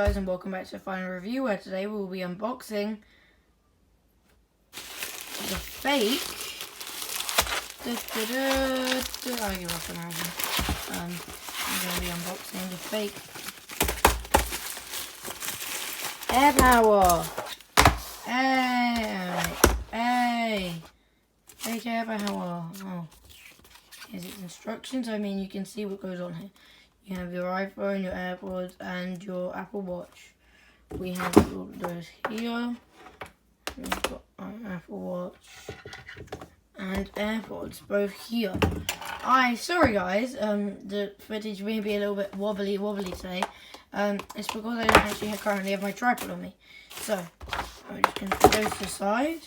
Guys, and welcome back to the final review, where today we will be unboxing the fake I'm going to be unboxing the fake AirPower. Fake AirPower. Oh, here's its instructions. I mean, you can see what goes on here. You have your iPhone, your AirPods, and your Apple Watch. We have all of those here. We've got our Apple Watch and AirPods both here. Sorry guys, the footage may be a little bit wobbly today. It's because I don't actually currently have my tripod on me. So, I'm just going to put those to the side,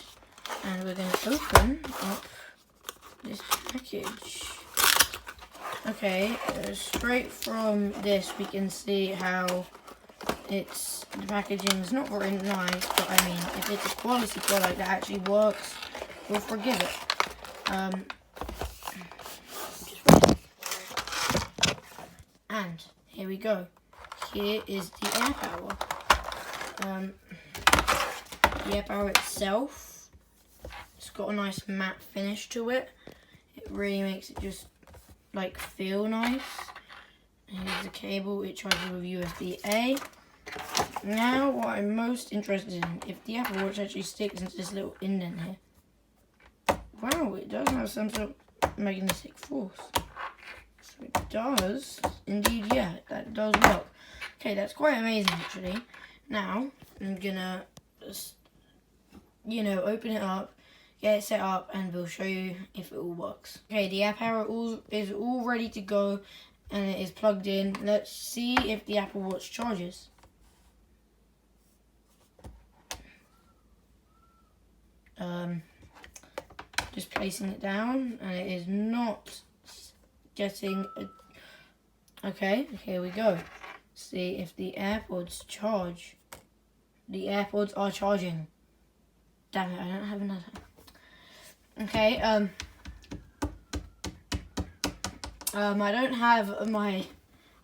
and we're going to open up this package. Okay, straight from this we can see how the packaging is not very nice, but I mean, if it's a quality product that actually works, we'll forgive it. And here we go. Here is the AirPower. The AirPower itself, it's got a nice matte finish to it. It really makes it just like feel nice. Here's the cable. It charges with USB-A. Now, what I'm most interested in, if the Apple Watch actually sticks into this little indent here. Wow, it does have some sort of magnetic force. So it does, indeed, yeah, that does work. Okay, that's quite amazing actually. Now, I'm gonna just, open it up, get it set up, and we'll show you if it all works. Okay, the AirPower is all ready to go, and it is plugged in. Let's see if the Apple Watch charges. Just placing it down, and it is not getting okay, here we go. See if the AirPods charge. The AirPods are charging. Damn it, I don't have another. Okay, I don't have my,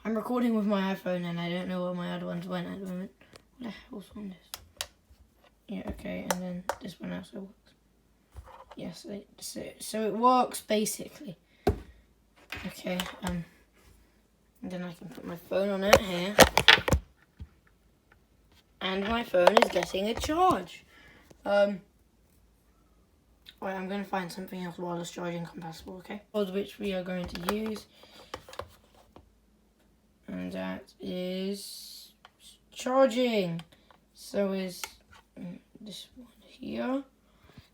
I'm recording with my iPhone and I don't know where my other ones went at the moment. What the hell's on this? Yeah, okay, and then this one also works. Yes, so it works basically. Okay, and then I can put my phone on it here. And my phone is getting a charge. Wait, I'm going to find something else wireless charging compatible, okay? Which we are going to use. And that is charging. So is this one here.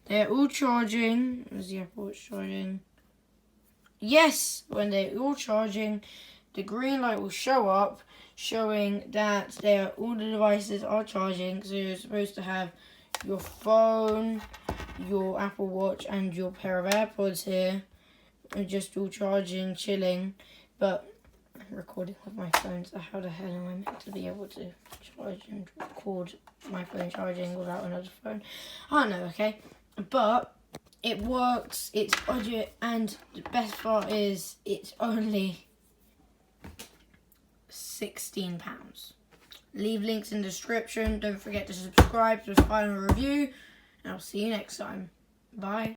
They're all charging. Is the Apple Watch charging? Yes! When they're all charging, the green light will show up, showing that all the devices are charging. So you're supposed to have your phone, your Apple Watch, and your pair of AirPods here, and just all charging, chilling. But I'm recording with my phone, so how the hell am I meant to be able to charge and record my phone charging without another phone? I don't know, okay? But it works, it's budget, and the best part is it's only £16. Leave links in the description. Don't forget to subscribe to the final review, and I'll see you next time. Bye.